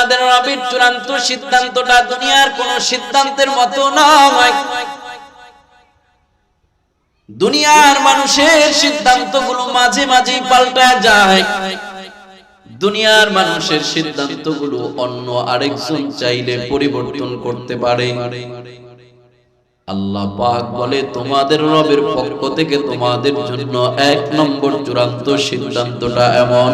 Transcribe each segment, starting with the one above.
তোমাদের রবের চূড়ান্ত সিদ্ধান্তটা দুনিয়ার কোন সিদ্ধান্তের মতো নয়। দুনিয়ার মানুষের সিদ্ধান্তগুলো মাঝে মাঝে পাল্টা যায়। দুনিয়ার মানুষের সিদ্ধান্তগুলো অন্য আরেকজন চাইলে পরিবর্তন করতে পারে। আল্লাহ পাক বলে তোমাদের রবের পক্ষ থেকে তোমাদের জন্য এক নম্বর চূড়ান্ত সিদ্ধান্তটা এমন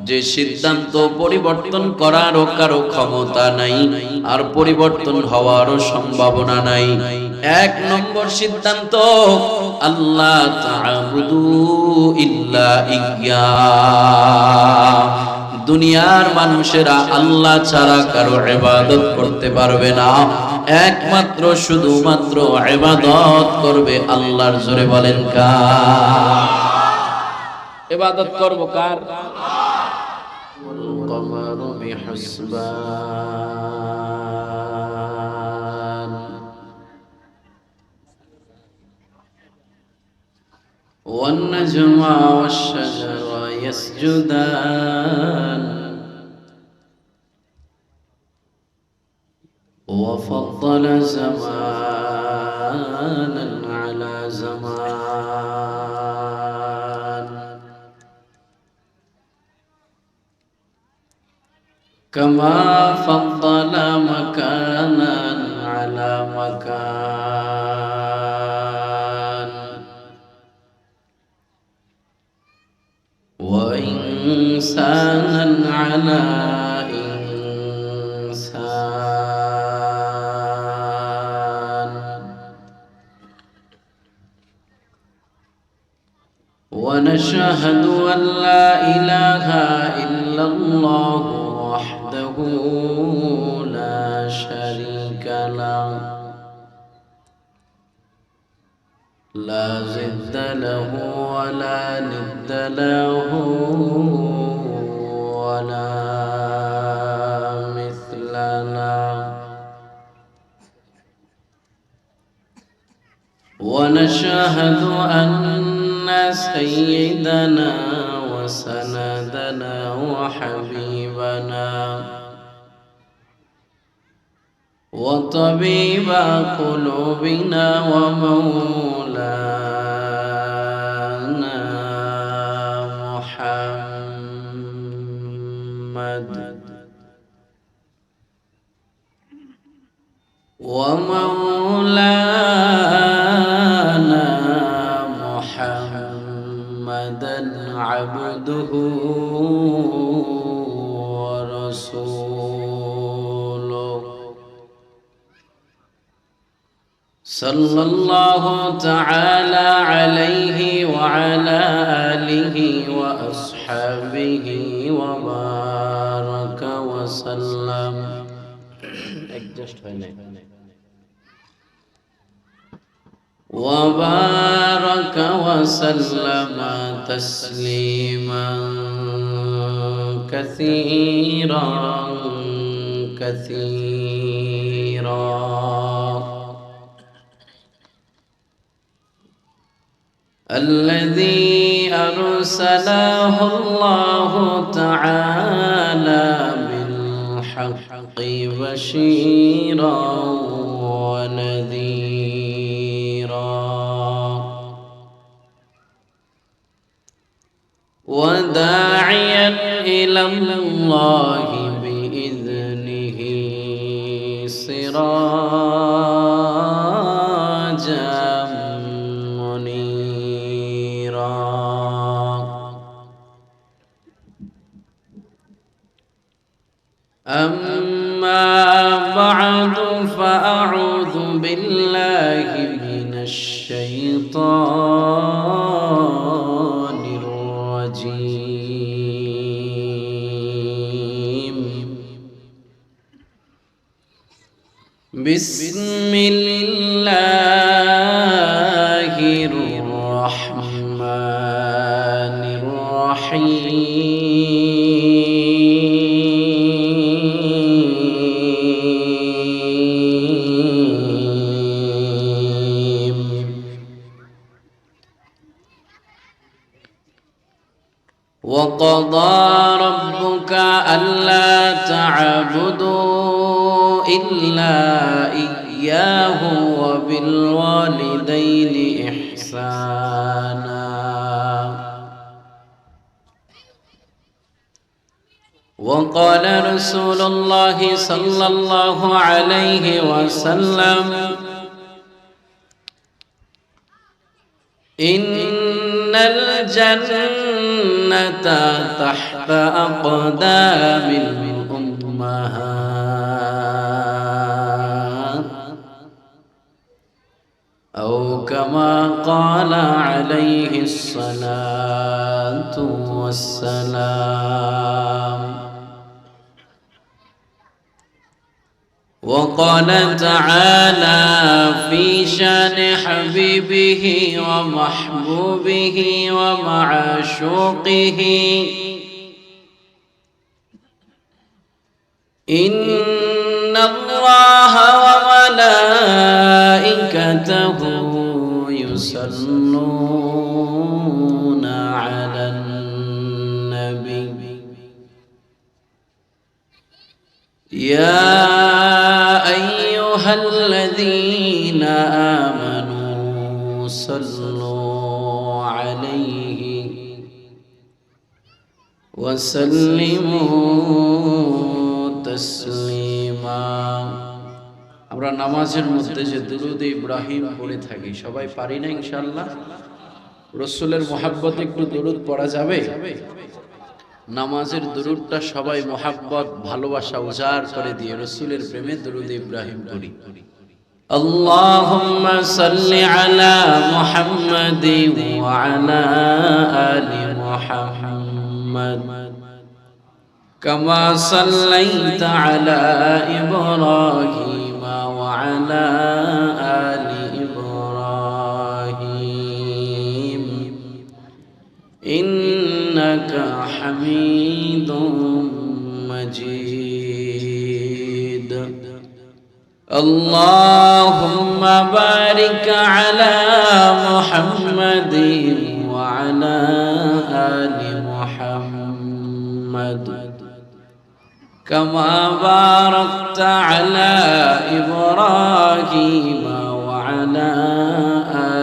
যে সিদ্ধান্ত পরিবর্তন করারও কারো ক্ষমতা নাই, আর পরিবর্তন হওয়ারও সম্ভাবনা নাই। এক নম্বর সিদ্ধান্ত, আল্লাহ তা'বুদু ইল্লা ইয়্যা। দুনিয়ার মানুষেরা আল্লাহ ছাড়া কারো ইবাদত করতে পারবে না, একমাত্র শুধুমাত্র ইবাদত করবে আল্লাহর। জোরে বলেন কার? ইবাদত করব কার? والقمر بحسبان والنجم والشجر يسجدان وفضل زمانا على زمان كما فضل مكانا على مكان وإنسانا على إنسان ونشهد أن لا إله إلا الله وحده لا شريك له لا ضد له ولا ند له ولا مثل له ونشهد أن سيدنا وسندنا وحبيبنا وطبيب قلوبنا ومولانا محمد ومولانا محمدا عبده ورسوله صلى الله تعالى عليه وعلى آله وأصحابه وبارك وسلم وبارك وسلم تسليما كثيرا كثيرا الذي أرسله الله تعالى بالحق بشيرا ونذيرا وداعيا إلى الله بإذنه سراجا أما بعد فأعوذ بالله من الشيطان الرجيم بسم الله الرحمن الرحيم وقضى ربك ألا تعبدوا تعبدوا إلا إياه وبالوالدين إحسانا وقال رسول الله صلى الله عليه وسلم إن الجنة تحت أقدام الأمهات أو كما قال عليه الصلاة والسلام. وقال تعالى في شان حبيبه ومحبوبه ومعشوقه إن الله وملائكته يصلون على النبي يا أيها الذين آمنوا صلوا عليه وسلموا تسليما. আমরা নামাজের মধ্যে যে দুরূদ ইব্রাহিম পড়ে থাকি সবাই পারি না ইনশাআল্লাহ? রাসূলের মহব্বতে একটু দুরূদ পড়া যাবে? নামাজের দুরূদটা সবাই মহব্বত ভালোবাসা উজাড় করে দিয়ে রাসূলের প্রেমে দুরূদ ইব্রাহিম পড়ি। আল্লাহুম্মা সাল্লি আলা মুহাম্মাদিন ওয়া আলা আলি মুহাম্মাদ কামা সাল্লাইতা আলা ইব্রাহিম ওয়া আলা আলি ইব্রাহিম ইন্নাকা হামিদুম মাজিদ। اللهم بارك على محمد وعلى آل محمد كما باركت على إبراهيم وعلى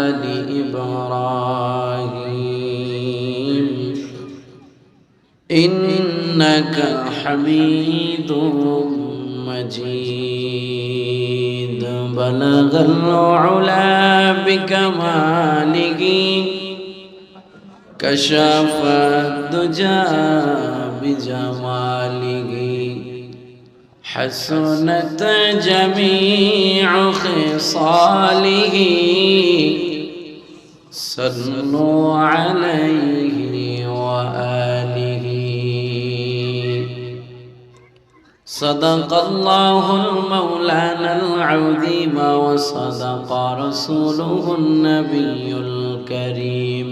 آل إبراهيم إنك حميد مجيد. بلغ العلا بكماله كشف الدجى بجماله حسنت جميع خصاله صلوا عليه وآله. صدق الله المولانا العظيم وصدق رسوله النبي الكريم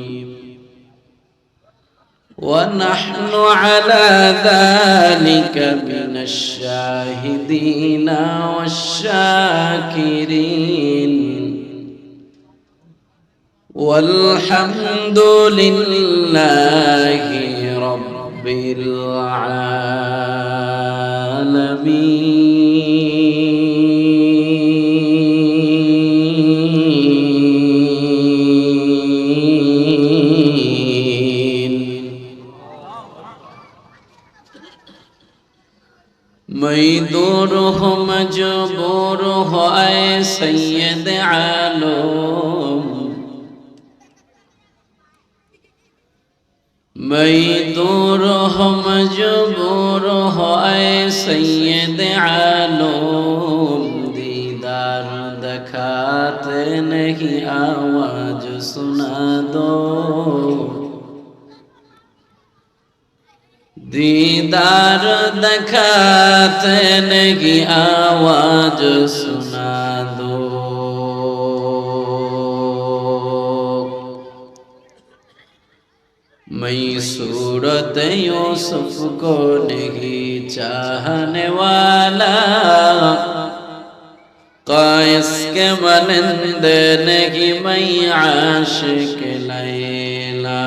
ونحن على ذلك من الشاهدين والشاكرين والحمد لله رب العالمين. मैं दूर हो मजबूर हो ऐ सैयद आलम मैं दूर हो मजबूर हो ऐ सैयद आलम दीदार दिखाते नहीं आवाज सुना दो दीदार दिखाते नहीं आवाज सुना दो मैं सूरत यूसुफ को नहीं चाहने वाला कायस के मनंदे नहीं मैं आशिक लैला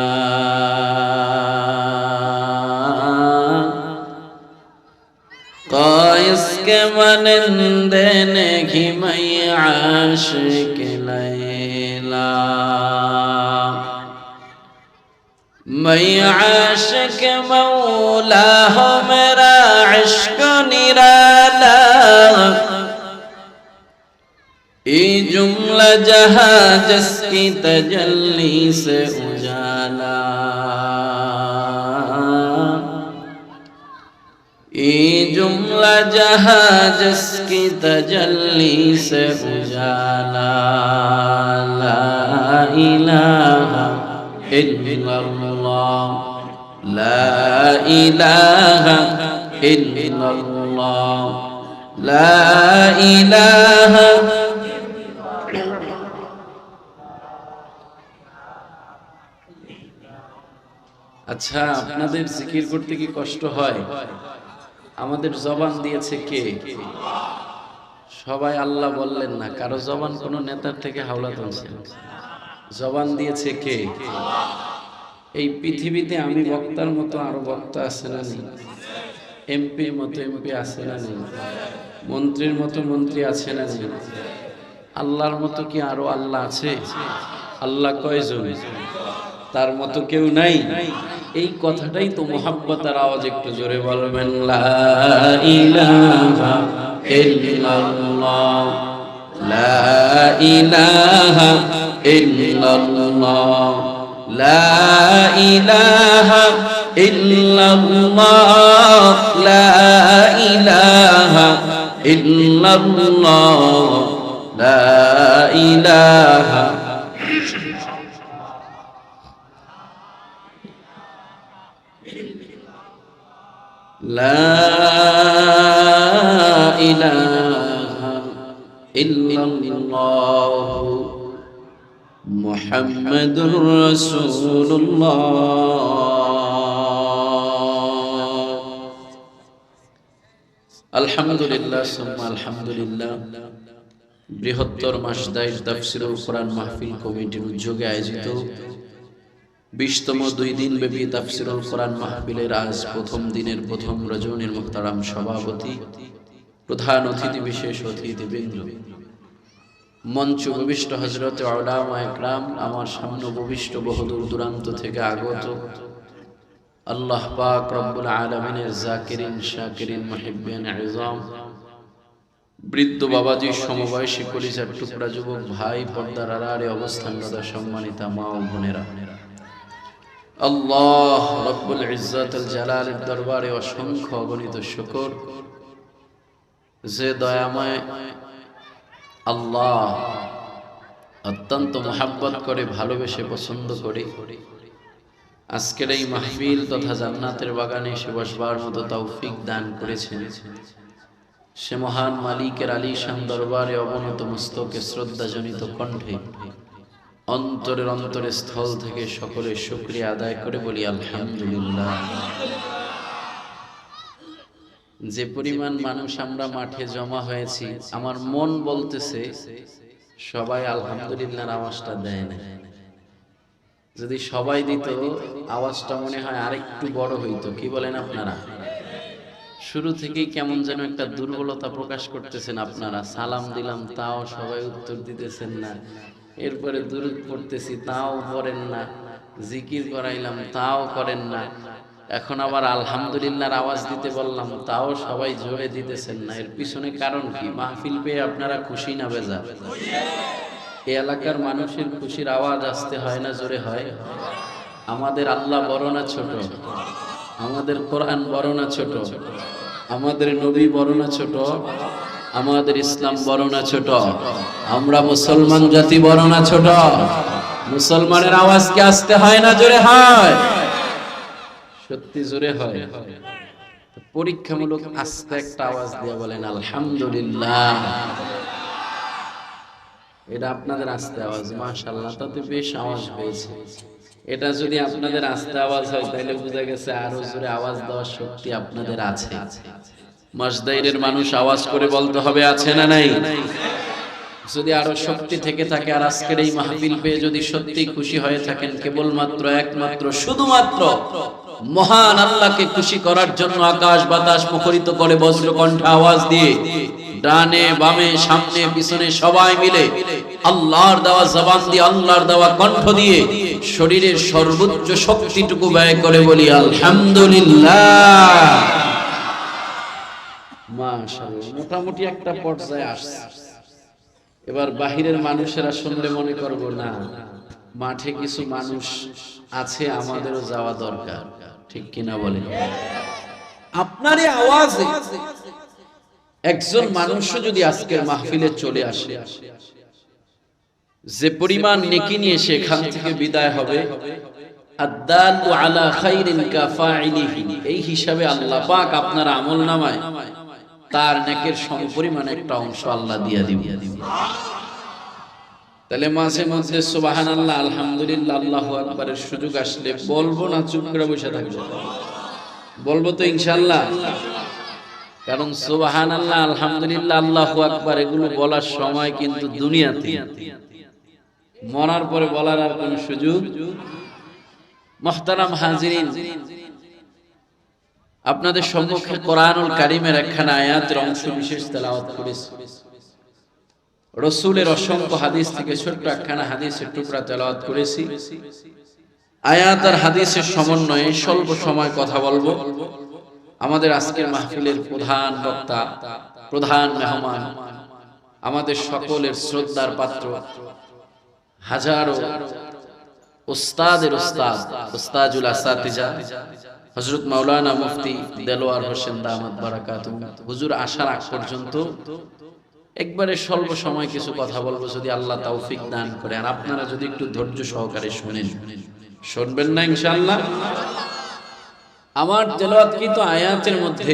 इसके मानंदे नहीं मैं आशिक लैला मैं आशिक मौला हो मेरा इश्क निराला ये जुमला जहां जिसकी तजल्ली से उजाला ये जुमला जहां जिसकी तजल्ली से उजाला ला इलाहा इल्लल्लाह ला इलाहा इल्लल्लाह ला इलाहा। আচ্ছা, আপনাদের জিকির করতে কি কষ্ট হয়? আমাদের জবান দিয়েছে কে? সবাই আল্লাহ বললেন না, কারো জবান কোন নেতার থেকে হাওলা তুলছে। জবান দিয়েছে কে? এই পৃথিবীতে আমি বক্তার মতো আরো বক্তা আছে না নেই? এমপির মতো এমপি আছে না নেই? মন্ত্রীর মতো মন্ত্রী আছে না নেই? আল্লাহর মতো কি আরো আল্লাহ আছে? আল্লাহ কয়জন? তার মতো কেউ নাই। এই কথাটাই তো মুহাব্বতের আওয়াজ, একটু জোরে বলবেন লা ইলাহা ইল্লাল্লাহ লা ইলাহা ইল্লাল্লাহ লা ইলাহা ইল্লাল্লাহ লা ইলাহা ইল্লাল্লাহ লা ইলাহা। لا إله إلا الله محمد رسول الله الحمد لله ثم الحمد لله বৃহত্তর মাসদাইর তাফসীরুল কোরআন মাহফিল কমিটির উদ্যোগে আয়োজিত 20তম 2 দিন ব্যাপী তাফসীরুল কোরআন মাহফিলের আজ প্রথম দিনের প্রথম রজনীর মুহতারাম সভাপতি, প্রধান অতিথি, বিশেষ অতিথিবৃন্দ, মঞ্চ উপবিষ্ট হযরত উলামা ইকরাম, আমার সামনে উপবিষ্ট বহুদূর দূরান্ত থেকে আগত আল্লাহ পাক রব্বুল আলামিনের জাকিরিন শাকিরিন মুহিব্বিন ইজাম, বৃদ্ধ বাবাজি, সমবয়সী কলিজার টুকরা যুবক ভাই, পর্দার আড়ালে অবস্থানরত সম্মানিতা মা ও বোনেরা, আল্লাহ রব্বুল ইজ্জাতুল জালালের দরবারে অসংখ্য অগণিত শুকর, যে দয়াময় আল্লাহ অত্যন্ত মুহাব্বত করে, ভালোবেসে, পছন্দ করে আজকের এই মাহফিল তথা জান্নাতের বাগানে এসে বসবার মতো তৌফিক দান করেছেন। সে মহান মালিকের আলিশান দরবারে অবনত মস্তকে শ্রদ্ধাজনিত কণ্ঠে অন্তরের অন্তরে স্থল থেকে সকলে শুকরিয়া আদায় করে বলি আলহামদুলিল্লাহ। যে পরিমাণ মানুষ আমরা মাঠে জমা হয়েছি, আমার মন বলতেছে সবাই আলহামদুলিল্লাহর আওয়াজটা দেয় না। যদি সবাই দিত আওয়াজটা মনে হয় আরেকটু বড় হইতো। কি বলেন আপনারা? শুরু থেকেই কেমন যেন একটা দুর্বলতা প্রকাশ করতেছেন আপনারা। সালাম দিলাম তাও সবাই উত্তর দিতেছেন না, এরপরে দুরূদ পড়তেছি তাও পড়েন না, জিকির করাইলাম তাও করেন না, এখন আবার আলহামদুলিল্লাহর আওয়াজ দিতে বললাম তাও সবাই জোরে দিতেছেন না। এর পিছনে কারণ কি? মাহফিল পেয়ে আপনারা খুশি না বেজা? এই এলাকার মানুষের খুশির আওয়াজ আসতে হয় না জোরে হয়? আমাদের আল্লাহ বড় না ছোট? আমাদের কোরআন বড় না ছোট? আমাদের নবী বড় না ছোট? আমাদের ইসলাম বড় না ছোট? আমরা মুসলমান জাতি বড় না ছোট? মুসলমানের আওয়াজ কি আসতে হয় না জোরে হয়? সত্যি জোরে হয়। পরীক্ষামূলক আস্তে একটা আওয়াজ দিয়ে বলেন আলহামদুলিল্লাহ। এটা আপনাদের আস্তে আওয়াজ, মাশাআল্লাহ, তাতে বেশ আওয়াজ হয়েছে। এটা যদি আপনাদের আস্তে আওয়াজ হয় তাহলে বোঝা গেছে আরো জোরে আওয়াজ দেওয়ার শক্তি আপনাদের আছে। মাসদাইরের মানুষ আওয়াজ করে বলতে হবে আছে না নাই? যদি আরো শক্তি থেকে থাকে আর আজকের এই মাহফিল পেয়ে যদি সত্যি খুশি হয়ে থাকেন, কেবলমাত্র একমাত্র শুধুমাত্র মহান আল্লাহকে খুশি করার জন্য আকাশ বাতাস মুখরিত করে বজ্র কণ্ঠে আওয়াজ দিয়ে ডানে বামে সামনে পিছনে সবাই মিলে আল্লাহর দেওয়া জবান দিয়ে আল্লাহর দেওয়া কণ্ঠ দিয়ে শরীরের সর্বোচ্চ শক্তিটুকু ব্যয় করে বলি আলহামদুলিল্লাহ। মাশাআল্লাহ, মোটামুটি একটা পর্যায়ে আসছে। এবার বাহিরের মানুষেরা শুনলে মনে করবো না, মাঠে কিছু মানুষ আছে, আমাদেরও যাওয়া দরকার, ঠিক কিনা বলেন? আপনার এই আওয়াজে একজন মানুষও যদি আজকের মাহফিলে চলে আসে, যে পরিমাণ নেকি নিয়ে সেখান থেকে বিদায় হবে, আদালু আলা খাইরিন কাফাইলিহি, এই হিসাবে আল্লাহ পাক আপনার আমলনামায় তার নেকের সমপরিমাণ একটা অংশ আল্লাহ দিয়ে দিবেন। তাহলে মাঝে মাঝে সুবহানাল্লাহ আলহামদুলিল্লাহ আল্লাহু আকবারের সুযোগ আসলে বলবো না, চুপ করে বসে থাকবো? বলবো তো ইনশাআল্লাহ। কারণ সুবহানাল্লাহ আলহামদুলিল্লাহ আল্লাহু আকবার এগুলো বলার সময় কিন্তু দুনিয়াতে, মরার পরে বলার আর কোনো সুযোগ। মুহতারাম হাজিরিন, আপনাদের সম্মুখে কোরআনুল কারীমের একখানা আয়াতের অংশ বিশেষ তেলাওয়াত করেছি। রাসূলের অসংখ্য হাদিস থেকে ছোট্ট একখানা হাদিসের টুকরা তেলাওয়াত করেছি। আয়াত আর হাদিসের সমন্বয়ে স্বল্প সময় কথা বলবো। আমাদের আজকের মাহফিলের প্রধান বক্তা, প্রধান মেহমান, আমাদের সকলের শ্রদ্ধার পাত্র, হাজারো উস্তাদের উস্তাদ, উস্তাজুল আসাতিজা হযরত মাওলানা মুফতি দেলোয়ার হোসেন দামাত বারাকাতুহু হুজুর আসার আগ পর্যন্ত একবারে স্বল্প সময় কিছু কথা বলবো, যদি আল্লাহ তৌফিক দান করে। আর আপনারা যদি একটু ধৈর্য সহকারে শুনেন, শুনবেন না ইনশাআল্লাহ? আমার তেলাওয়াতকৃত আয়াতের মধ্যে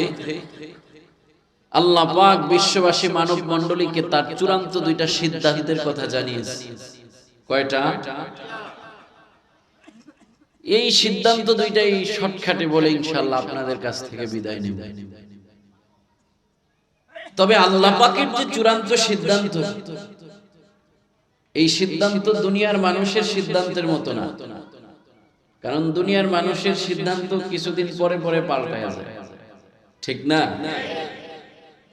আল্লাহ পাক বিশ্ববাসী মানব মণ্ডলীকে তার চূড়ান্ত দুইটা সিদ্ধান্তের কথা জানিয়েছে। কয়টা? এই সিদ্ধান্ত দুইটাই শর্টকাটে বলে ইনশাআল্লাহ আপনাদের কাছ থেকে বিদায় নেব। তবে আল্লাহ পাকের যে চূড়ান্ত সিদ্ধান্ত, এই সিদ্ধান্ত দুনিয়ার মানুষের সিদ্ধান্তের মতো না। কারণ দুনিয়ার মানুষের সিদ্ধান্ত কিছুদিন পরে পরে পাল্টায় যায়, ঠিক না?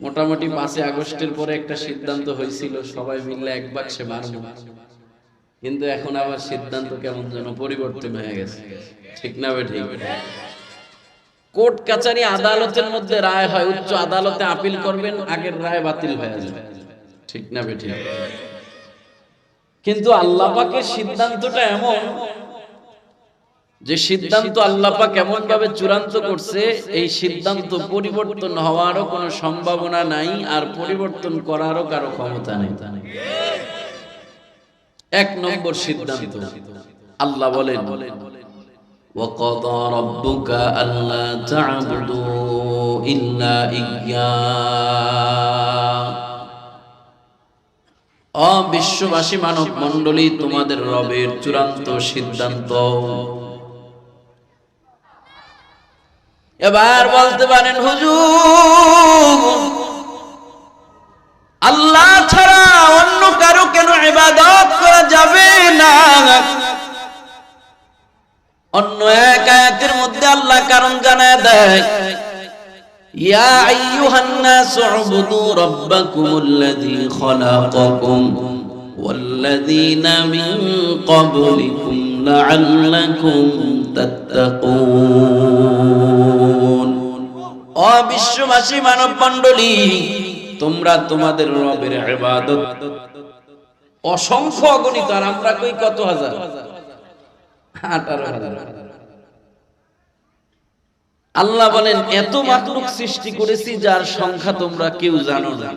মোটামুটি 5 আগস্টের পরে একটা সিদ্ধান্ত হয়েছিল সবাই মিলে এক বাক্সে মারবো, কিন্তু এখন আবার সিদ্ধান্ত কেমন যেন পরিবর্তন হয়ে গেছে, ঠিক না? ঠিক। কোর্ট কাচারি আদালতের মধ্যে রায় হয়, উচ্চ আদালতে আপিল করবেন, আগের রায় বাতিল হয়ে যায়, ঠিক না? ঠিক। কিন্তু আল্লাহ পাকের সিদ্ধান্তটা এমন যে সিদ্ধান্ত আল্লাহ পাক এমন ভাবে চূড়ান্ত করছে, এই সিদ্ধান্ত পরিবর্তন হওয়ারও কোনো সম্ভাবনা নাই, আর পরিবর্তন করারও কারো ক্ষমতা নেই। এক নম্বর সিদ্ধান্ত, আল্লাহ বলেন ওয়াকাদা রাব্বুকা আল্লা তা'বুদু ইল্লা ইয়্যাহু। বিশ্ববাসী মানব মণ্ডলী, তোমাদের রবের চূড়ান্ত সিদ্ধান্ত। এবার বলতে পারেন হুজুর, আল্লাহ ছাড়া অন্য কারো কেন ইবাদত করা যাবে না? অন্য এক আয়াতের মধ্যে আল্লাহ কারণ জানায় দেয়, ইয়া আইয়ুহান নাসু উবুদু রাব্বাকুমুল্লাযী খালাকাকুম ওয়াল্লাযীনা মিন ক্বাবলিকুম লাআল্লাকুম তাত্তাকুন। ও বিশ্ববাসী মানব মণ্ডলী, তোমরা তোমাদের রবের ইবাদত, অসংখ্য অগণিত, আর আমরা কই কত হাজার, 18,000। আল্লাহ বলেন এত মাখলুক সৃষ্টি করেছি যার সংখ্যা তোমরা কেউ জানো না।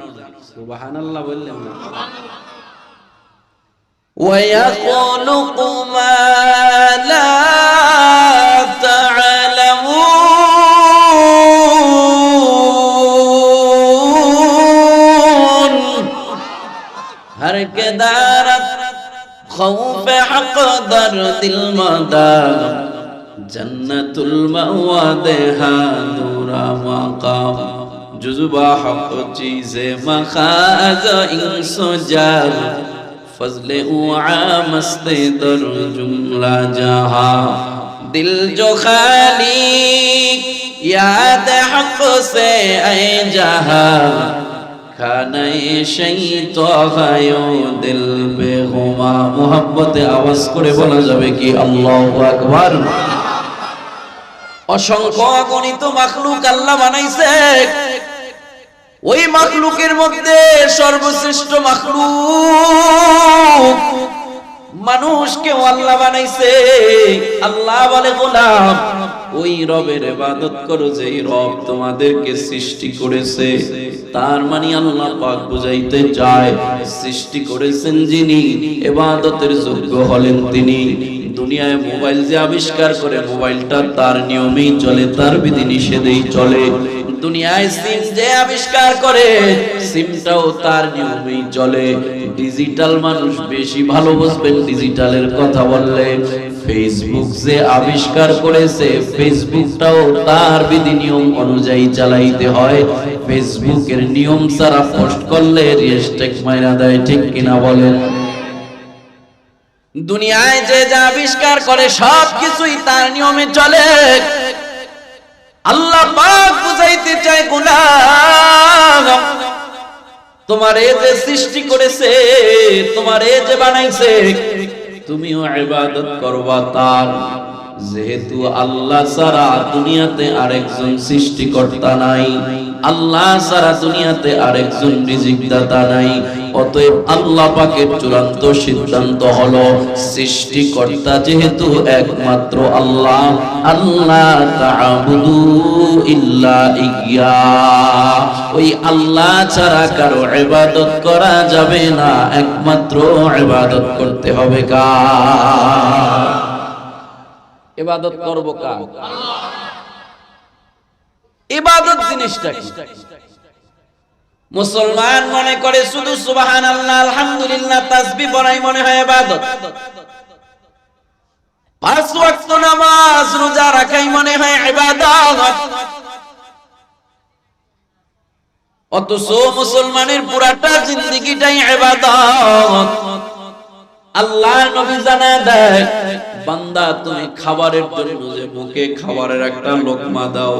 সুবহানাল্লাহ বললেন না? ওয়ায়াখলুকু মা লা তা'লামুন। হর কে দারত খৌফ হক দরদিল মাদাম জন্নতুল মাওয়া দেহা নূরা মাকাম জুজবা হক চীজে মখাজ ইনসুজা ফজলে উআ মস্তে দর জুমলা জাহা दिल जो खाली याद हक से ऐ जहां खाने शैतान दिल बेगुमा मोहब्बत आवाज করে বলা যাবে কি আল্লাহু আকবার। অসংখ্য অগণিত মাখলুক আল্লাহ বানাইছে, ওই মাখলুকের মধ্যে সর্বশ্রেষ্ঠ মাখলুক মানুষকে আল্লাহ বানাইছে। আল্লাহ বলে গোলাম ওই রবের ইবাদত করো যেই রব তোমাদেরকে সৃষ্টি করেছে। তার মানে আল্লাহ পাক বুঝাইতে চায় সৃষ্টি করেছেন যিনি, ইবাদতের যোগ্য হলেন তিনি। দুনিয়ায় মোবাইল যে আবিষ্কার করে মোবাইলটা তার নিয়মেই চলে, তার বিধি নিষেধেই চলে। দুনিয়ায় সিম যে আবিষ্কার করে সিমটাও তার নিয়মেই চলে। ডিজিটাল মানুষ বেশি ভালো বুঝবেন ডিজিটালের কথা বললে। ফেসবুক যে আবিষ্কার করেছে ফেসবুকটাও তার বিধি নিয়ম অনুযায়ী চালাইতে হয়। ফেসবুকের নিয়ম ছাড়া পোস্ট করলে রিস্ট্রিক্ট মাইরা দেয়, ঠিক কিনা বলেন? দুনিয়ায় যে যা আবিষ্কার করে সব কিছুই তার নিয়মে চলে। আল্লাহ পাক বুঝাইতে চায় গোলাম তোমারে যে সৃষ্টি করেছে, তোমারে যে বানাইছে, তুমিও ইবাদত করবা তার। যেহেতু আল্লাহ ছাড়া দুনিয়াতে আরেকজন সৃষ্টিকর্তা নাই, আল্লাহ ছাড়া দুনিয়াতে আরেকজন রিজিকদাতা নাই, অতএব আল্লাহ পাকের চূড়ান্ত সিদ্ধান্ত হলো সৃষ্টিকর্তা যেহেতু একমাত্র আল্লাহ, আল্লাহ তা'বুদু ইল্লা ইয়্যা, ওই আল্লাহ ছাড়া কারো ইবাদত করা যাবে না, একমাত্র ইবাদত করতে হবে কার? ইবাদত করব কার? ইবাদত জিনিসটা কি? মুসলমান মনে করে শুধু সুবহানাল্লাহ আলহামদুলিল্লাহ তাসবিহ পড়াই মনে হয় ইবাদত, 5 ওয়াক্ত নামাজ রোজা রাখাই মনে হয় ইবাদত। অথচ মুসলমানের পুরাটা জিন্দেগিটাই ইবাদত। আল্লাহ নবী জানায় দেয় বান্দা তুমি খাবারের জন্য যে মুখে খাবারের একটা লোকমা দাও,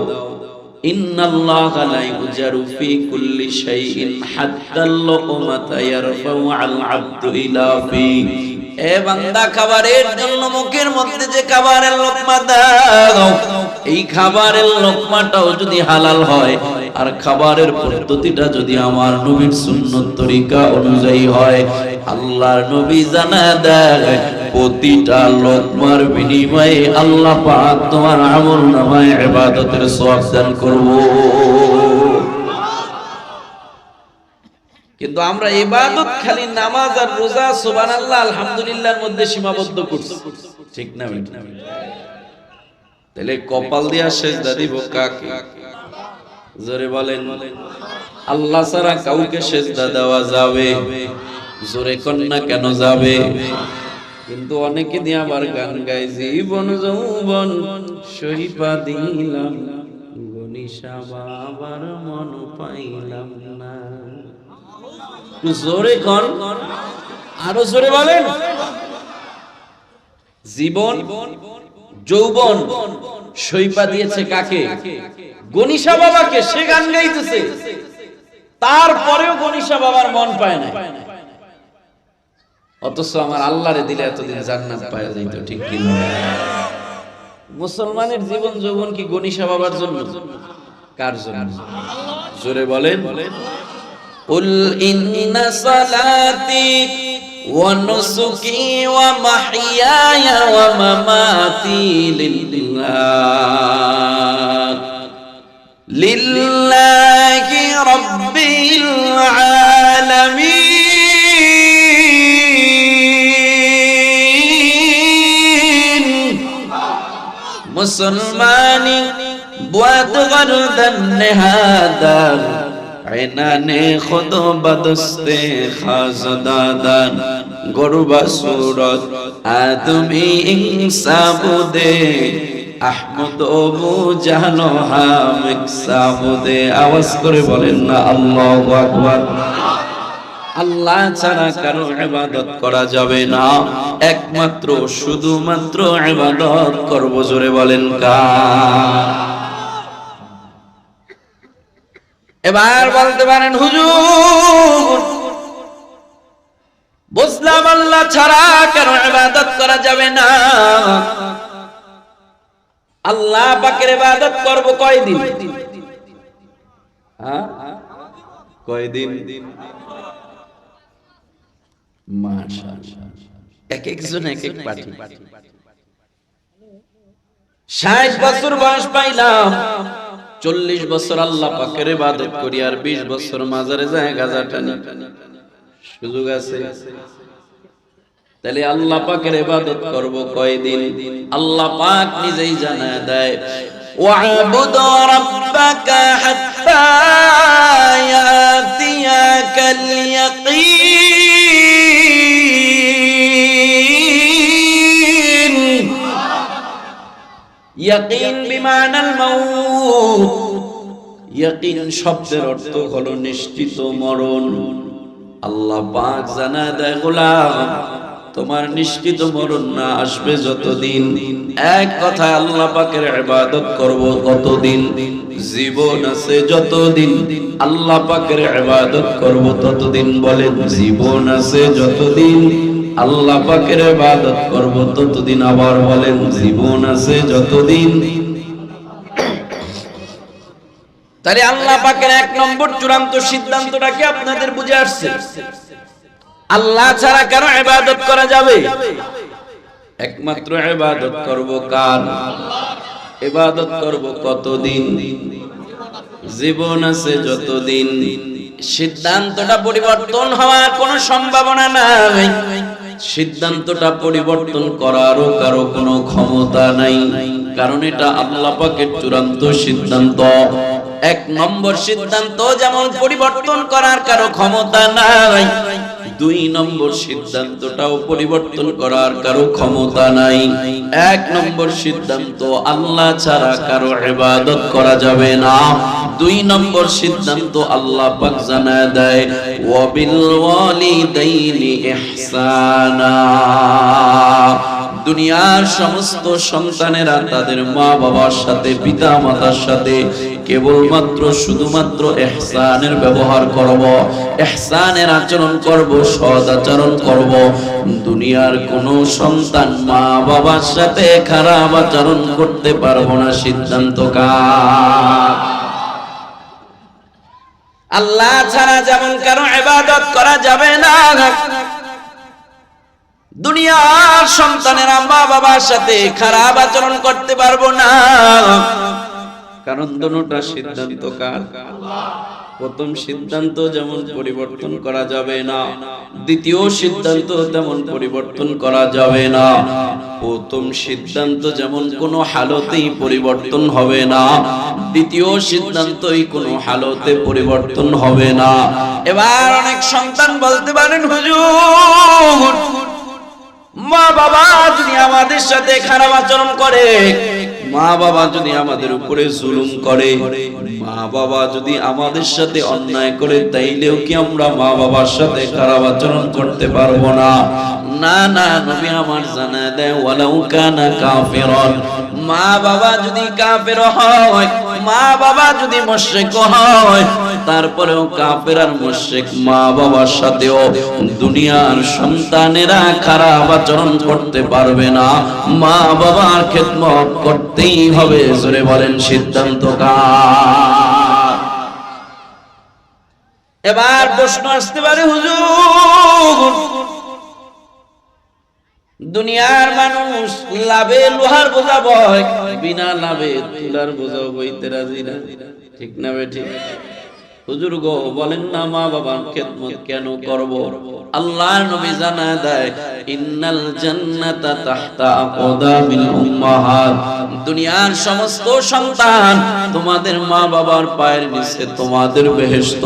ইন্নাল্লাহা লা ইউজারু ফি কুল্লি শাইইন হাত্তা আল-লুকমাতা ইয়ারফাউ আল-আবদু ইলা ফি। এ বান্দা খাবারের জন্য মুখের মধ্যে যে খাবারের লোকমা দাও, এই খাবারের লোকমাটাও যদি হালাল হয় আর খাবারের পদ্ধতিটা যদি আমার নবীর সুন্নত তরিকা অনুযায়ী হয়, আল্লাহর নবী জানায় দেয় প্রতিটা লোকমার বিনিময়ে আল্লাহ পাক তোমার আমলনামায় ইবাদতের সওয়াব দান করব। কিন্তু আমরা ইবাদত খালি নামাজ আর রোজা সুবহানাল্লাহ আলহামদুলিল্লাহর মধ্যে সীমাবদ্ধ করছি, ঠিক না? তাহলে কপাল দিয়া সেজদা দিব কাকে? জোরে বলেন। আল্লাহ ছাড়া কাউকে সেজদা দেওয়া যাবে? জোরে কন্যা কেন যাবে? কিন্তু অনেকে দিয়ে আবার গান গায়, জীবন যৌবন সহিপা দিলাম গনিশা বাবার মন পাইলাম না। জোরে কন, আরো জোরে বলেন। জীবন যৌবন সহিপা দিয়েছে কাকে? গনিশা বাবাকে। সে গান গাইতেছে, তারপরেও গনিশা বাবার মন পায় না। অথচ আমার আল্লাহরে দিলে এতদিন জান্নাত পাওয়া যাইত, ঠিক কি না? মুসলমানের জীবন যৌবন কি গনিশা বাবার জন্য? কার জন্য? জোরে বলেন। কুল ইন্না সালাতি ওয়া নুসুকি ওয়া মাহইয়ায়া ওয়া মামাতি লিল্লাহি রাব্বিল আলামিন। মুসলমানি বুয়াদ গরদন নেহাদার আইনানে খুদ বদস্তে খাজদাদান গরবা সুরত আদমি ইনসাবুদে আহমদ ওবু জাহানো হাম ইকসাবুদে। আওয়াজ করে বলেন না আল্লাহু আকবার। আল্লাহ ছাড়া কারো ইবাদত করা যাবে না, একমাত্র শুধুমাত্র ইবাদত করব। জোরে বলেন কার? এবার বলতে পারেন হুজুর, বুঝলাম আল্লাহ ছাড়া কারো ইবাদত করা যাবে না, আল্লাহ পাকের ইবাদত করব কয়দিন? কয়দিন? মাশাআল্লাহ, এক একজন এক এক পার্টি। 60 বছর বয়স পাইলাম, 40 বছর আল্লাহ পাকের ইবাদত করি, আর 20 বছর মাজারে যায় গাজা টানি। সুযোগ আছে? তাহলে আল্লাহ পাকের ইবাদত করব কয়দিন? আল্লাহ পাক নিজেই জানায় দেয়, ওয়া'বুদ রাব্বাকা হাত্তা ইয়াতিয়াকাল ইয়াকিন। ইয়াকিন বিমানাল মাউত। ইয়াকিন শব্দের অর্থ হলো নিশ্চিত মরণ। আল্লাহ পাক জানায় দেয়, গোলাম তোমার নিশ্চিত মরণ না আসবে যতদিন, এক কথায় আল্লাহ পাকের ইবাদত করব কতদিন? জীবন আছে যতদিন আল্লাহ পাকের ইবাদত করব ততদিন। বলেন, জীবন আছে যতদিন আল্লাহ পাকের ইবাদত করব ততদিন। আবার বলেন, জীবন আছে যতদিন। তাহলে আল্লাহ পাকের 1 নম্বর চূড়ান্ত সিদ্ধান্তটা কি আপনাদের বুঝে আসছে? আল্লাহ ছাড়া কারো ইবাদত করা যাবে? একমাত্র ইবাদত করব কার? ইবাদত করব কতদিন? জীবন আছে যতদিন। সিদ্ধান্তটা পরিবর্তন হওয়ার কোনো সম্ভাবনা নাই, সিদ্ধান্তটা পরিবর্তন করারও কারো কোনো ক্ষমতা নাই, কারণ এটা আল্লাহ পাকের চূড়ান্ত সিদ্ধান্ত। 1 নম্বর সিদ্ধান্ত যেমন পরিবর্তন করার কারো ক্ষমতা নাই, 2 নম্বর সিদ্ধান্তটাও পরিবর্তন করার কারো ক্ষমতা নাই। 1 নম্বর সিদ্ধান্ত আল্লাহ ছাড়া কারো ইবাদত করা যাবে না। 2 নম্বর সিদ্ধান্ত আল্লাহ পাক জানায় দেয়, ওয়া বিল ওয়ালিদাইনি ইহসানা। দুনিয়ার সমস্ত সন্তানেরা তাদের মা বাবার সাথে, পিতা মাতার সাথে কেবলমাত্র শুধুমাত্র ইহসানের ব্যবহার করব, ইহসানের আচরণ করব, সৎ আচরণ করব। দুনিয়ার কোন সন্তান মা বাবার সাথে খারাপ আচরণ করতে পারবো না। সিদ্ধান্ত কার? আল্লাহ ছাড়া যেমন কারো ইবাদত করা যাবে না, দুনিয়ার সন্তানেরা মা বাবার সাথে খারাপ আচরণ করতে পারবো না, কারণ দুটোটা সিদ্ধান্ত কার? প্রথম সিদ্ধান্ত যেমন পরিবর্তন করা যাবে না, দ্বিতীয় সিদ্ধান্ত তেমন পরিবর্তন করা যাবে না। প্রথম সিদ্ধান্ত যেমন কোনো হালতেই পরিবর্তন হবে না, দ্বিতীয় সিদ্ধান্তই কোনো হালতে পরিবর্তন হবে না। এবার অনেক সন্তান বলতে পারেন, হুজুর মা বাবা যদি আমাদের সাথে খারাপ আচরণ করে, মা বাবা যদি আমাদের উপরে জুলুম করে, মা বাবা যদি আমাদের সাথে অন্যায় করে, তাইলেও কি আমরা মা বাবার সাথে খারাপ আচরণ করতে পারবো না? না না, নবী আমার জানায় দেয়, ওয়ালাউ কানা কাফিরান, মা বাবা যদি কাফের হয়, মা বাবা যদি মুশরিক হয়, তারপরেও কাফের আর মুশরিক মা বাবার সাথেও দুনিয়ার সন্তানেরা খারাপ আচরণ করতে পারবে না, মা বাবার খেদমত করতেই হবে। জোরে বলেন, সিদ্ধান্ত কার? এবার প্রশ্ন আসতে পারে, হুজুর দুনিয়ার মানুষ লাভে লোহার বোঝা বয়, বিনা লাভে তুলার বোঝা বইতে রাজি না, ঠিক না বেঠিক? হুজুর গো বলেন না, মা বাবার খেদমত কেন করব? আল্লাহর নবী জানায় দেয়, ইন্নাল জান্নাতা তাহতা আকদামিল উম্মাহাত, দুনিয়ার সমস্ত সন্তান তোমাদের মা বাবার পায়ের নিচে তোমাদের বেহেশত।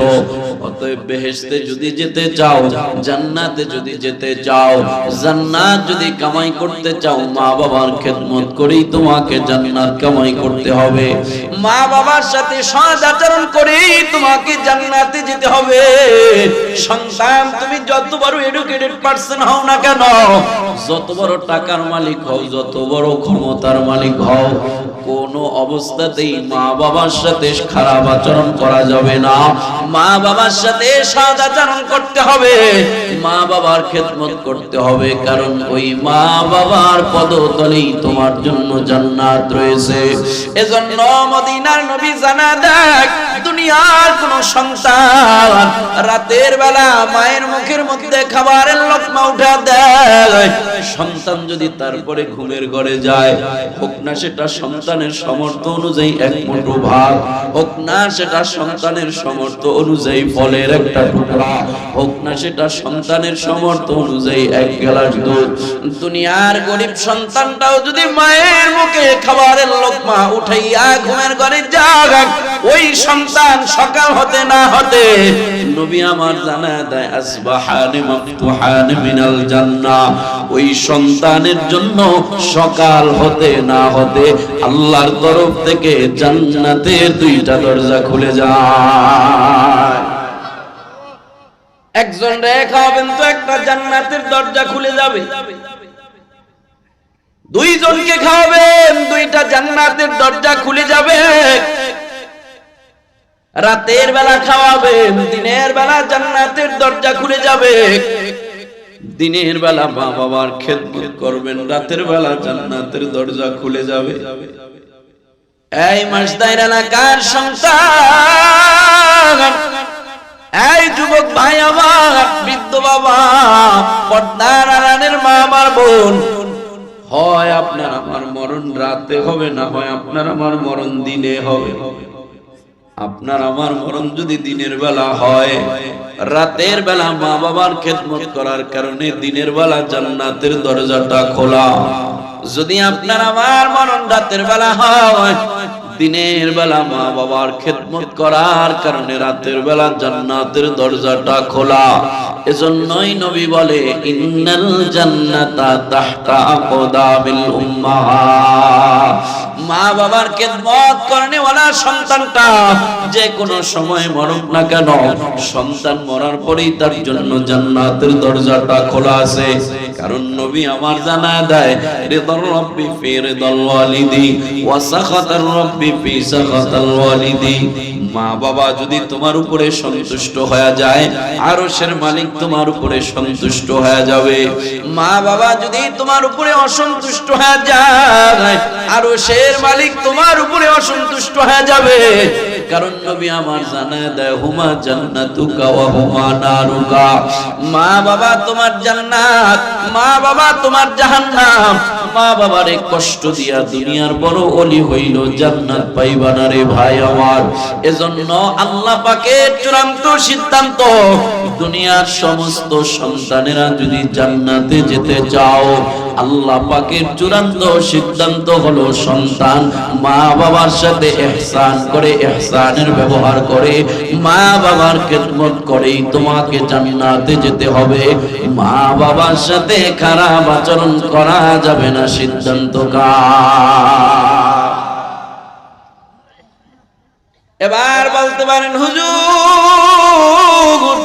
অতএব বেহেশতে যদি যেতে চাও, জান্নাতে যদি যেতে চাও, জান্নাত যদি কামাই করতে চাও, মা বাবার খেদমত করেই তোমাকে জান্নাত কামাই করতে হবে। মা বাবার সাথে সৎ আচরণ করেই তোমাকে জান্নাতে যেতে হবে। সন্তান তুমি যত বড় এডুকেটেড পারসন হও না কেন, যত বড় টাকার মালিক হও, যত বড় ক্ষমতার মালিক হও, কোন অবস্থাতেই মা বাবার সাথে খারাপ আচরণ করা যাবে না। মা বাবার সাথে সৎ আচরণ করতে হবে, মা বাবার খেদমত করতে হবে, কারণ ওই মা বাবার পদতলেই তোমার জন্য জান্নাত রয়েছে। এজন্য মদিনার নবী জানা দেখ, দুনিয়ার কোন সন্তান রাতের বেলা মায়ের মুখের মধ্যে খাবারের লোকমা উঠা দেয়, সন্তান যদি তারপরে ঘুমের ঘরে যায়, হোক না সেটা সন্তানের সামর্থ্য অনুযায়ী এক মুঠো ভাত, হোক না সেটা সন্তানের সামর্থ্য অনুযায়ী ফলের একটা টুকরা, হোক না সেটা সন্তানের সামর্থ্য অনুযায়ী এক গ্লাস দুধ, দুনিয়ার গরিব সন্তানটাও যদি মায়ের মুখে খাবারের লোকমা উঠাইয়া ঘুমের ঘরে যায়, ওই সন্তান সকাল হতে না হতে নবী আমার জানা দেয় আসবাহানি মাফতুহানি মিনাল জান্নাহ, ওই সন্তানের জন্য সকাল হতে না হতে আল্লাহর তরফ থেকে জান্নাতের দুইটা দরজা খুলে যায়। একজন রে খাওয়াবেন তো একটা জান্নাতের দরজা খুলে যাবে, দুইজনকে খাওয়াবেন দুইটা জান্নাতের দরজা খুলে যাবে। রাতের বেলা খাওয়াবেন, দিনের বেলা জান্নাতের দরজা খুলে যাবে। দিনের বেলা মা বাবার খেদমত করবেন, রাতের বেলা জান্নাতের দরজা খুলে যাবে। এই মাসদাইর এলাকার সন্তান, এই যুবক ভাই আমার, বৃদ্ধ বাবা, পর্দার আড়ালের মা আমার বোন, হয় আপনার আমার মরণ রাতে হবে, না হয় আপনার আমার মরণ দিনে হবে। আপনার আমার মরণ যদি দিনের বেলা হয়, রাতের বেলা মা বাবার খেদমত করার কারণে দিনের বেলা জান্নাতের দরজাটা খোলা। যদি আপনার আমার মরণ রাতের বেলা হয়, দিনের বেলা মা বাবার খেদমত করার কারণে রাতের বেলা জান্নাতের দরজাটা খোলা। এজন্যই নবী বলে ইন্নাল জান্নাতা তাহতা আকদামিল উম্মাহাত, মা বাবার খেদমত করনে ওয়ালা সন্তানটা যে কোনো সময় মরুক না কেন, সন্তান মরার পরেই তার জন্য জান্নাতের দরজাটা খোলা আছে। কারণ নবী আমার জানা দেয় রিদার রাব্বি ফি রিদাল ওয়ালিদি ওয়া সাখাতার রাব্বি ফি সাখাতাল ওয়ালিদি, মা বাবা যদি তোমার উপরে সন্তুষ্ট হয়ে যায়, আরশের মালিক তোমার উপরে সন্তুষ্ট হয়ে যাবে। মা বাবা যদি তোমার উপরে অসন্তুষ্ট হয়ে যায়, আরশের মালিক তোমার উপরে অসন্তুষ্ট হয়ে যাবে। কারণ নবী আমার জানা দেয় হুমা জান্নাতুকা ওয়া হুমা নারুকা, মা বাবা তোমার জান্নাত, মা বাবা তোমার জাহান্নাম। মা বাবারে কষ্ট দিয়া দুনিয়ার বড় ওলি হইল, জান্নাত পাইবা না রে ভাই আমার। এজন্য আল্লাহ পাকের চূড়ান্ত সিদ্ধান্ত, দুনিয়ার সমস্ত সন্তানেরা যদি জান্নাতে যেতে চাও, আল্লাহ পাকের চূড়ান্ত সিদ্ধান্ত হলো সন্তান মা বাবার সাথে ইহসান করে, ইহসানের ব্যবহার করে, মা বাবার খেদমত করেই তোমাকে জান্নাতে যেতে হবে। মা বাবার সাথে খারাপ আচরণ করা যাবে না, সিদ্ধান্ত কার? এবার বলতে পারেন হুজুর,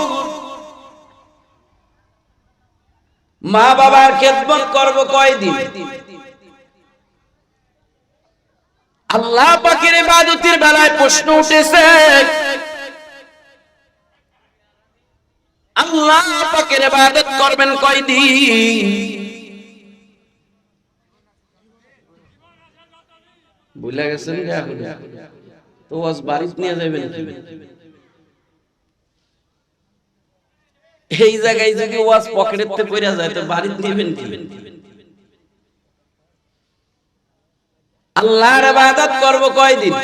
মা বাবার খেদমত করব কয়দিন? আল্লাহ পাকের ইবাদতের বেলায় প্রশ্ন উঠেছে, আল্লাহ পাকের ইবাদত করবেন কয়দিন? ভুলে গেছেন তো আজ বাড়িতে নিয়ে যাবেন। এই জায়গায় যদি ওয়াজ পকেটের থেকে পড়ে যায় তো বাড়িতে নেবেন কি? আল্লাহর ইবাদত করব কয়দিন?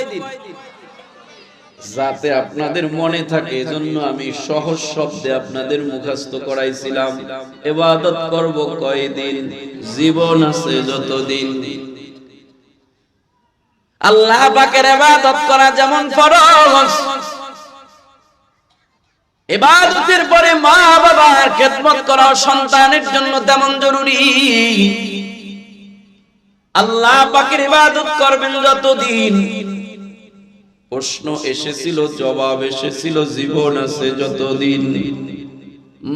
যাতে আপনাদের মনে থাকে, এজন্য আমি সহজ শব্দে আপনাদের মুখস্থ করাইছিলাম। ইবাদত করব কয়দিন? জীবন আছে যতদিন। আল্লাহ পাকের ইবাদত করা যেমন ফরজ, ইবাদতের পরে মা বাবার খেদমত করা সন্তানের জন্য তেমন জরুরি। আল্লাহ পাকের ইবাদত করবেন যতদিন, প্রশ্ন এসেছিল, জবাব এসেছিল, জীবন আছে যতদিন।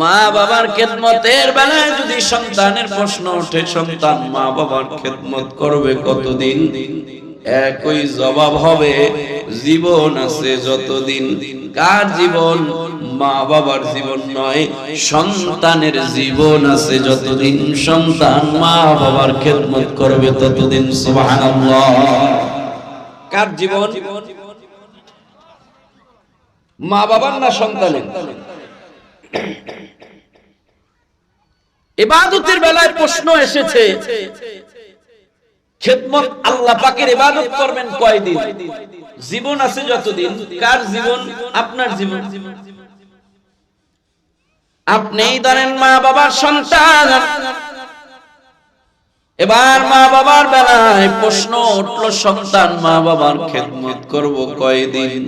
মা বাবার খেদমতের বেলায় যদি সন্তানের প্রশ্ন ওঠে, সন্তান মা বাবার খেদমত করবে কতদিন? একই জবাব হবে, জীবন আছে যতদিন। কার জীবন? মা বাবার জীবন নয়, সন্তানের জীবন আছে যতদিন। সন্তান মা বাবার খেদমত করবে ততদিন। সুবহানাল্লাহ। কার জীবন? মা বাবার না সন্তানের? ইবাদতের বেলায় প্রশ্ন এসেছে, খেদমত আল্লাহ পাকের ইবাদত করবেন কয়দিন? জীবন আছে যতদিন। কার জীবন? আপনার জীবন। আপনিই ধরেন মা বাবার সন্তান। এবার মা বাবার বেলায় প্রশ্ন উঠল, সন্তান মা বাবার খেদমত করব কয়দিন?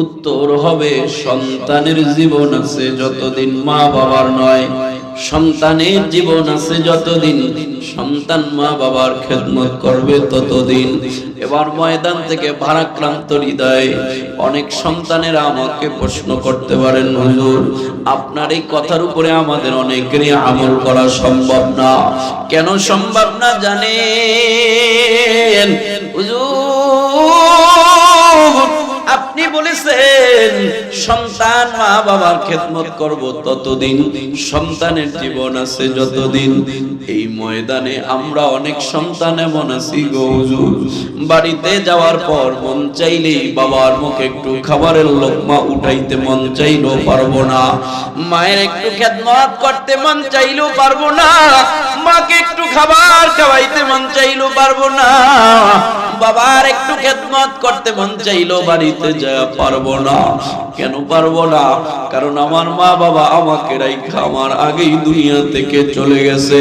উত্তর হবে, সন্তানের জীবন আছে যতদিন, মা বাবার নয়। সন্তানের জীবন আছে যতদিন, সন্তান মা বাবার খেদমত করবে ততদিন। এবার ময়দান থেকে ভারাক্রান্ত হৃদয়ে অনেক সন্তানেরা আমাকে প্রশ্ন করতে পারেন, হুজুর আপনার এই কথার উপরে আমাদের অনেকেরই আমল করা সম্ভব না। কেন সম্ভব না জানেন? হুজুর আপনি বলেছেন সন্তান মা বাবার খেদমত করব ততদিন, সন্তানের জীবন আছে যতদিন। এই ময়দানে আমরা অনেক সন্তান এমন আছি গো হুজুর, বাড়িতে যাওয়ার পর মন চাইলেই বাবার মুখে একটু খাবারের লোকমা উঠাইতে মন চাইলেও পারবো না, মায়ের একটু খেদমত করতে মন চাইলেও পারবো না, মাকে একটু খাবার খাওয়াইতে মন চাইলেও পারবো না, বাবার একটু খেদমত করতে মন চাইলেও বাড়িতে যায় পারবো না। কেন পারবো না? কারণ আমার মা বাবা আমাকে রাইখা আমার আগেই দুনিয়া থেকে চলে গেছে।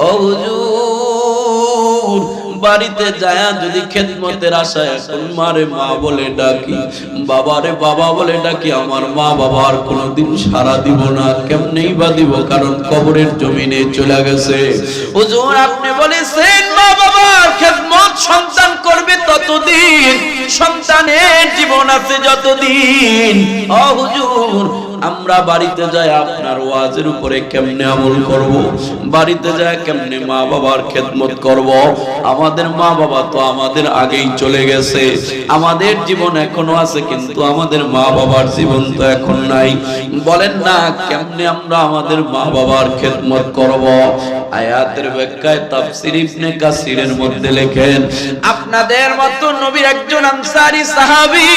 ও হুজুর বাড়িতে যায় যদি খেদমতের আশায় এখন মারে মা বলে ডাকি, বাবারে বাবা বলে ডাকি, আমার মা বাবার কোনোদিন সারা দিব না। কেমনেই বা দিব? কারণ কবরের জমিনে চলে গেছে। হুজুর আপনি বলেছেন মা বাবার খেদমত সন্তান করবে ততদিন, সন্তানের জীবন আছে যতদিন। ও হুজুর আমরা বাড়িতে যাই আপনার ওয়াজের উপরে কেমনে আমল করব? বাড়িতে যায় কেমনে মা বাবার খেদমত করব? আমাদের মা বাবা তো আমাদের আগেই চলে গেছে, আমাদের জীবন এখনো আছে কিন্তু আমাদের মা বাবার জীবন তো এখন নাই। বলেন না কেমনে আমরা আমাদের মা বাবার খেদমত করব? আয়াতের ব্যাখ্যায় তাফসীর ইবনে কাসিরের মধ্যে লেখেন, আপনাদের মতো নবীর একজন আনসারী সাহাবী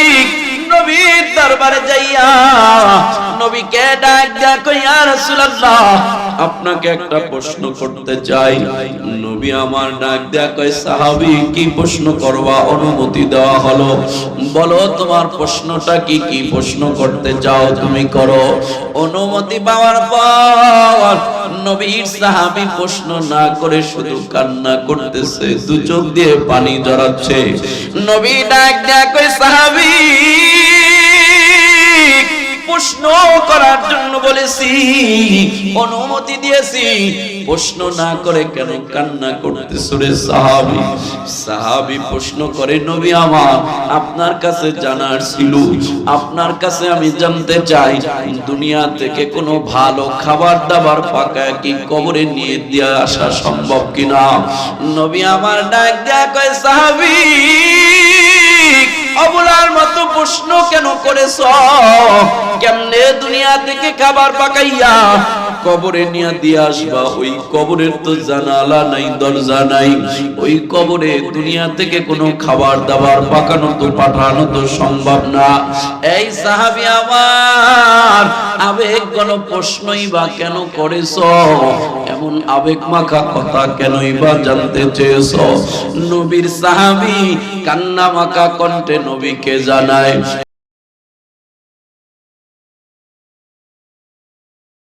নবীর দরবারে যাইয়া নবীকে ডাক দিয়া কই, ইয়া রাসূলুল্লাহ আপনাকে একটা প্রশ্ন করতে চাই। নবী আমার ডাক দিয়া কই, সাহাবী কি প্রশ্ন করবা? অনুমতি দেওয়া হলো। বলো তোমার প্রশ্নটা কি? কি প্রশ্ন করতে চাও তুমি করো। অনুমতি পাওয়ার পর নবীর সাহাবী প্রশ্ন না করে শুধু কান্না করতেছে, দু চোখ দিয়ে পানি ঝরাচ্ছে। নবী ডাক দিয়া কই, সাহাবী প্রশ্ন করার জন্য বলেছি, অনুমতি দিয়েছি, প্রশ্ন না করে কেন কান্না করতেছো রে সাহাবী? সাহাবী প্রশ্ন করে, নবী আমার আপনার কাছে জানার ছিল, আপনার কাছে আমি জানতে চাই দুনিয়া থেকে কোনো ভালো খাবার দাবার পাকায় কি কবরে নিয়ে দিয়ে আসা সম্ভব কিনা? নবী আমার ডাক দেয়া কয়, সাহাবী অবলার মতো প্রশ্ন কেন করেছ? কেমনে দুনিয়া থেকে খাবার পাকাইয়া কবরে নিয়ে দিয়ে আসবা? ওই কবরের তো জানালা নাই, দরজা নাই, ওই কবরে দুনিয়া থেকে কোনো খাবার দাবার পাকানো তো পাঠানো তো সম্ভব না। এই সাহাবী আমার আবেগ কোন প্রশ্নই বা কেন করেছ? এমন আবেগ মাখা কথা কেনই বা জানতে চেয়েছ? নবীর সাহাবী কান্না মাখা কণ্ঠে নবীকে জানায়,